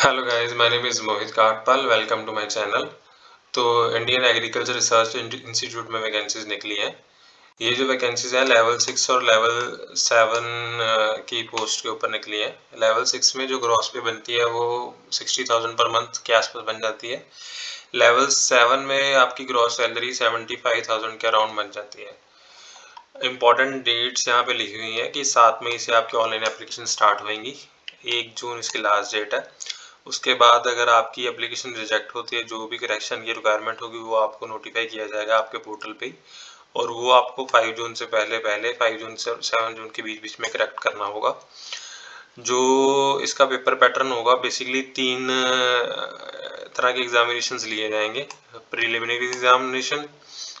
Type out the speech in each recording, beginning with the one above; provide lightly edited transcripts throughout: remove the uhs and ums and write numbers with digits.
Hello guys, my name is Mohit Katpal. Welcome to my channel. तो Indian agriculture research institute में vacancies निकली हैं। ये जो वैकेंसीज हैं लेवल 6 और लेवल 7 की पोस्ट के ऊपर निकली है। लेवल 6 में जो ग्रॉस पे बनती है वो 60,000 पर मंथ के आसपास बन जाती है। लेवल 7 में आपकी ग्रॉस सैलरी 75,000 के अराउंड बन जाती है। इम्पॉर्टेंट डेट्स यहाँ पे लिखी हुई हैं कि 7 मई से आपकी ऑनलाइन एप्लीकेशन स्टार्ट होंगी। 1 जून इसकी लास्ट डेट है। उसके बाद अगर आपकी एप्लीकेशन रिजेक्ट होती है, जो भी करेक्शन की रिक्वायरमेंट होगी वो आपको नोटिफाई किया जाएगा आपके पोर्टल पे, और वो आपको 5 जून से पहले 5 जून से 7 जून के बीच बीच में करेक्ट करना होगा। जो इसका पेपर पैटर्न होगा, बेसिकली 3 तरह के एग्जामिनेशंस लिए जाएंगे। प्रिलिमिनरी एग्जामिनेशन,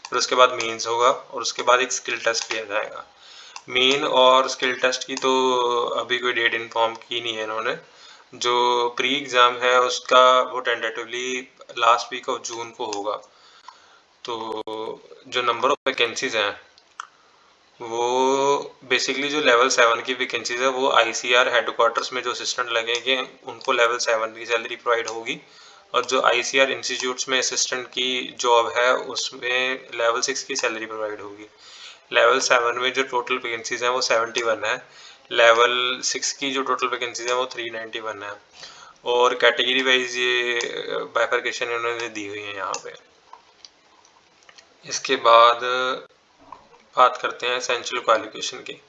फिर उसके बाद मेंस होगा, और उसके बाद एक स्किल टेस्ट लिया जाएगा। मेन और स्किल टेस्ट की तो अभी कोई डेट इन्फॉर्म की नहीं है इन्होंने। जो प्री एग्ज़ाम है उसका वो tentatively last week of June को होगा। तो जो नंबर ऑफ वैकेंसीज हैं वो बेसिकली जो लेवल 7 की वैकेंसीज है वो आईसीआर हेडक्वार्टर्स में जो असिस्टेंट लगेंगे उनको लेवल 7 की सैलरी प्रोवाइड होगी, और जो आईसीआर इंस्टीट्यूट्स में असिस्टेंट की जॉब है उसमें लेवल 6 की सैलरी प्रोवाइड होगी। लेवल 7 में जो टोटल वैकेंसीज हैं वो 71 है। लेवल 6 की जो टोटल वैकेंसीज हैं वो 391 है। और कैटेगरी वाइज ये बाइफरकेशन इन्होंने दी हुई है यहाँ पे। इसके बाद बात करते हैं एसेंशियल क्वालिफिकेशन की।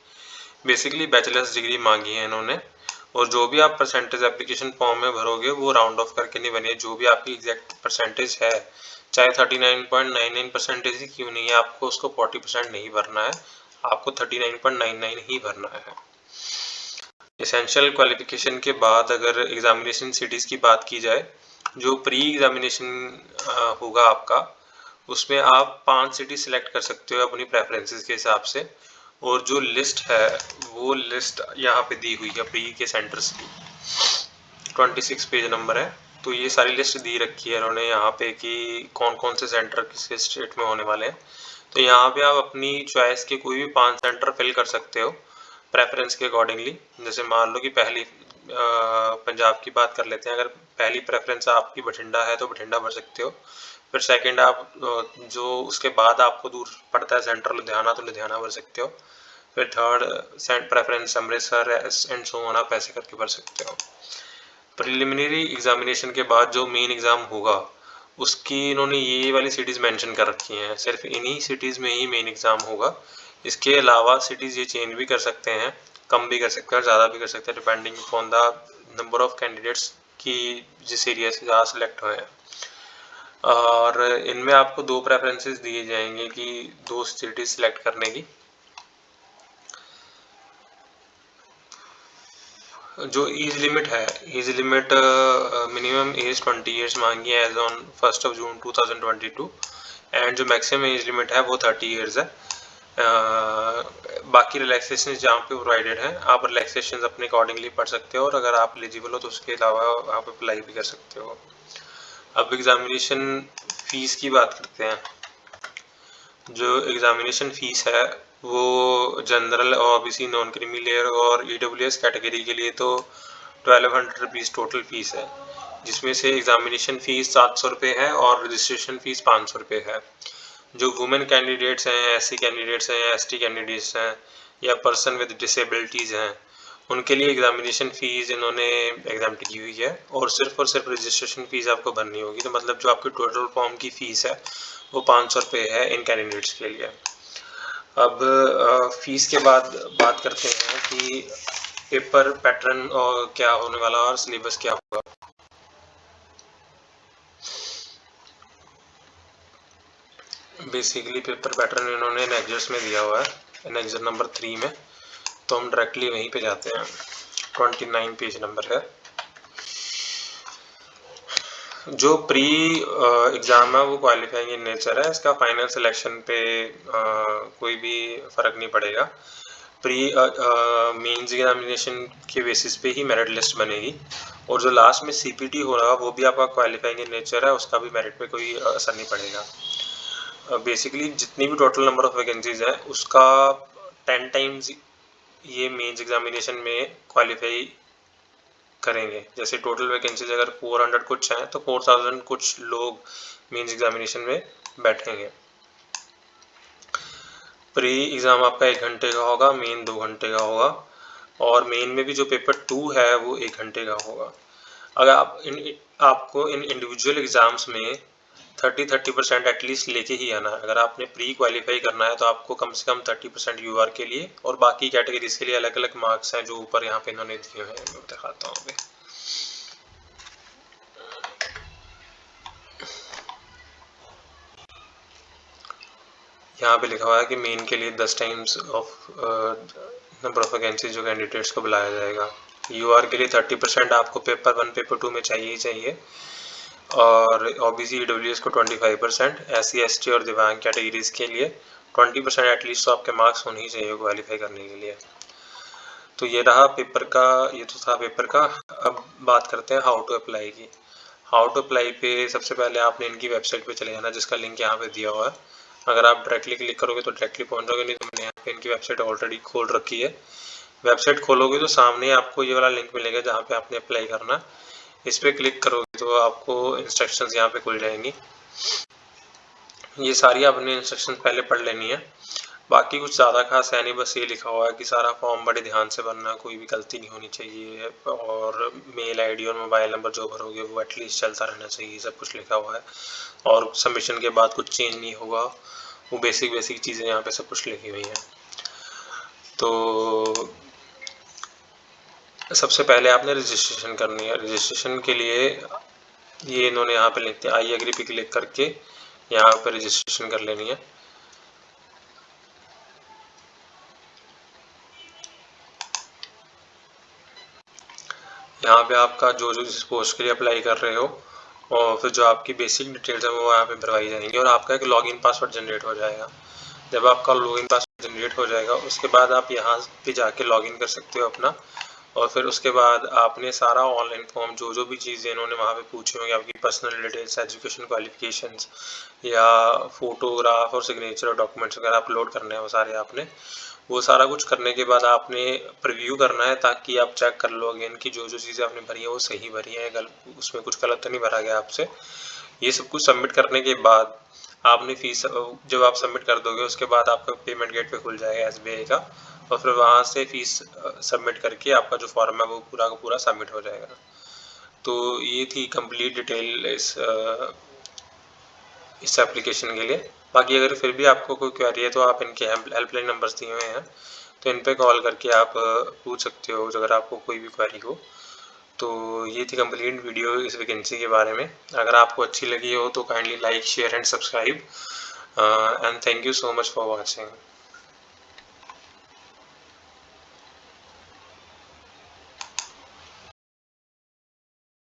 बेसिकली बैचलर्स डिग्री मांगी है इन्होंने, और जो भी आप परसेंटेज एप्लीकेशन फॉर्म में भरोगे वो राउंड ऑफ करके नहीं बने। जो भी आपकी एग्जैक्ट परसेंटेज है, चाहे 39.99 परसेंटेज ही क्यों नहीं है, आपको उसको 40% नहीं भरना है, आपको 39.99 ही भरना है। एसेंशियल क्वालिफिकेशन के बाद अगर एग्जामिनेशन सिटीज़ की बात की जाए, जो प्री एग्जामिनेशन होगा आपका, उसमें आप 5 सिटी सिलेक्ट कर सकते हो अपनी प्रेफरेंसेस के हिसाब से। और जो लिस्ट है वो लिस्ट यहाँ पे दी हुई है प्री के सेंटर्स की, 26 पेज नंबर है। तो ये सारी लिस्ट दी रखी है उन्होंने यहाँ पे कि कौन कौन से सेंटर किस स्टेट में होने वाले हैं। तो यहाँ पे आप अपनी चॉइस के कोई भी 5 सेंटर फिल कर सकते हो प्रेफरेंस के अकॉर्डिंगली। जैसे मान लो कि पहली पंजाब की बात कर लेते हैं। अगर पहली प्रेफरेंस आपकी बठिंडा है तो बठिंडा भर सकते हो। फिर सेकंड आप जो उसके बाद आपको दूर पड़ता है सेंटर लुधियाना, तो लुधियाना भर सकते हो। फिर third cent preference Amritsar and so on, आप ऐसे करके भर सकते हो। प्रिलिमिनरी एग्जामिनेशन के बाद जो मेन एग्ज़ाम होगा उसकी इन्होंने ये वाली सिटीज़ मेंशन कर रखी हैं। सिर्फ इन्हीं सिटीज़ में ही मेन एग्ज़ाम होगा। इसके अलावा सिटीज़ ये चेंज भी कर सकते हैं, कम भी कर सकते हैं और ज़्यादा भी कर सकते हैं, depending upon the number of candidates की जिस एरिया से ज़्यादा सिलेक्ट हुए हैं। और इनमें आपको 2 प्रेफरेंसेस दिए जाएंगे कि 2 सिटीज़ सिलेक्ट करने की। जो एज लिमिट है, age limit minimum age 20 years मांगी है एज ऑन 1 जून 2022, एंड जो मैक्सिमम एज लिमिट है वो 30 ईयर्स है। बाकी रिलैक्सेशन जहाँ पे प्रोवाइडेड है, आप रिलैक्सेशन अपने अकॉर्डिंगली पढ़ सकते हो, और अगर आप एलिजिबल हो तो उसके अलावा आप अप्लाई भी कर सकते हो। अब एग्जामिनेशन फीस की बात करते हैं। जो एग्जामिनेशन फीस है वो जनरल और ओबीसी नॉन क्रीमी लेयर और ईडब्ल्यूएस कैटेगरी के लिए तो 1200 रुपीज़ टोटल फीस है, जिसमें से एग्जामिनेशन फीस 700 रुपये है और रजिस्ट्रेशन फीस 500 रुपये है। जो वुमेन कैंडिडेट्स हैं, एससी कैंडिडेट्स हैं, एसटी कैंडिडेट्स हैं, या पर्सन विद डिसेबिलिटीज़ हैं, उनके लिए एग्जामिनेशन फ़ीस इन्होंने एग्जाम की हुई है, और सिर्फ रजिस्ट्रेशन फ़ीस आपको भरनी होगी। तो मतलब जो आपकी टोटल फॉर्म की फ़ीस है वो 500 रुपये है इन कैंडिडेट्स के लिए। अब फीस के बाद बात करते हैं कि पेपर पैटर्न और क्या होने वाला और सिलेबस क्या होगा। बेसिकली पेपर पैटर्न इन्होंने एनेक्जर्स में दिया हुआ है, एनेक्जर नंबर 3 में। तो हम डायरेक्टली वहीं पे जाते हैं। 29 पेज नंबर है। जो प्री एग्ज़ाम है वो क्वालिफाइंग इन नेचर है, इसका फाइनल सिलेक्शन पे कोई भी फ़र्क नहीं पड़ेगा। प्री मेंस एग्जामिनेशन के बेसिस पे ही मेरिट लिस्ट बनेगी, और जो लास्ट में सीपीटी हो रहा वो भी आपका क्वालिफाइंग इन नेचर है, उसका भी मेरिट पे कोई असर नहीं पड़ेगा। बेसिकली जितनी भी टोटल नंबर ऑफ वैकेंसीज है उसका 10 टाइम्स ये मेंस एग्जामिनेशन में क्वालिफाई करेंगे। जैसे टोटल वैकेंसीज अगर 400 कुछ हैं तो 4000 कुछ लोग मेंस एग्जामिनेशन में बैठेंगे। प्री एग्ज़ाम आपका 1 घंटे का होगा, मेन 2 घंटे का होगा, और मेन में भी जो पेपर 2 है वो 1 घंटे का होगा। अगर आपको इन इंडिविजुअल एग्ज़ाम्स में 30% एटलीस्ट लेके ही आना है। अगर आपने प्री क्वालिफाई करना है तो आपको कम से कम 30% यूआर के लिए, और बाकी कैटेगरीज के लिए अलग अलग मार्क्स हैं जो ऊपर यहाँ पे इन्होंने दिए हुए हैं, मैं दिखाता हूँ अभी। यहाँ पे लिखा हुआ है कि मेन के लिए 10 times of number of vacancy जो कैंडिडेट्स को बुलाया जाएगा। यूआर के लिए 30% आपको पेपर 1 पेपर 2 में चाहिए ही चाहिए, और ओबीसी ईडब्ल्यूएस को 25%, एससी एसटी और दिव्यांग कैटेगरीज के लिए 20% एटलीस्ट तो आपके मार्क्स होने ही चाहिए क्वालिफाई करने के लिए। तो ये रहा पेपर का, ये तो था पेपर का। अब बात करते हैं हाउ टू अप्लाई की। हाउ टू अप्लाई पे सबसे पहले आपने इनकी वेबसाइट पे चले जाना, जिसका लिंक यहाँ पे दिया हुआ है। अगर आप डायरेक्टली क्लिक करोगे तो डायरेक्टली पहुँच जाओगे, नहीं तो मैंने यहाँ पे इनकी वेबसाइट ऑलरेडी खोल रखी है। वेबसाइट खोलोगे तो सामने आपको ये वाला लिंक मिलेगा जहाँ पे आपने अप्लाई करना। इस पर क्लिक करोगे तो आपको इंस्ट्रक्शंस यहाँ पे खुल जाएंगी। ये सारी आपने इंस्ट्रक्शंस पहले पढ़ लेनी है, बाकी कुछ ज़्यादा खास है नहीं। बस ये लिखा हुआ है कि सारा फॉर्म बड़े ध्यान से भरना, कोई भी गलती नहीं होनी चाहिए, और मेल आईडी और मोबाइल नंबर जो भरोगे वो एटलीस्ट चलता रहना चाहिए, सब कुछ लिखा हुआ है। और सबमिशन के बाद कुछ चेंज नहीं होगा, वो बेसिक चीज़ें यहाँ पे सब कुछ लिखी हुई हैं। तो सबसे पहले आपने रजिस्ट्रेशन करनी है। रजिस्ट्रेशन के लिए ये इन्होंने यहाँ पे लिखते हैं, आई एग्री पे क्लिक करके यहाँ पे रजिस्ट्रेशन कर लेनी है। यहाँ पे आपका जो जिस पोस्ट के लिए अप्लाई कर रहे हो, और फिर जो आपकी बेसिक डिटेल्स है वो यहाँ पे भरवाई जाएंगी, और आपका एक लॉगिन पासवर्ड जनरेट हो जाएगा। जब आपका लॉगिन पासवर्ड जनरेट हो जाएगा उसके बाद आप यहाँ पे जाके लॉगिन कर सकते हो अपना, और फिर उसके बाद आपने सारा ऑनलाइन फॉर्म जो भी चीज़ें इन्होंने वहाँ पे पूछी होंगी, आपकी पर्सनल डिटेल्स, एजुकेशन क्वालिफिकेशंस, या फोटोग्राफ और सिग्नेचर और डॉक्यूमेंट्स वगैरह अपलोड करने हैं, वो सारे आपने, वो सारा कुछ करने के बाद आपने प्रीव्यू करना है, ताकि आप चेक कर लो अगेन कि जो चीज़ें आपने भरी हैं वो सही भरी हैं, उसमें कुछ गलत तो नहीं भरा गया आपसे। ये सब कुछ सबमिट करने के बाद आपने फीस जब आप सबमिट कर दोगे उसके बाद आपका पेमेंट गेट पे खुल जाएगा एसबीआई का, और फिर वहाँ से फीस सबमिट करके आपका जो फॉर्म है वो पूरा का पूरा सबमिट हो जाएगा। तो ये थी कंप्लीट डिटेल इस एप्लीकेशन के लिए। बाकी अगर फिर भी आपको कोई क्वेरी है तो आप इनके हेल्पलाइन नंबर्स दिए हुए हैं, तो इन पे कॉल करके आप पूछ सकते हो अगर आपको कोई भी क्वेरी हो। तो ये थी कंप्लीट वीडियो इस वैकेंसी के बारे में। अगर आपको अच्छी लगी हो तो kindly like share and subscribe, and thank you so much for watching.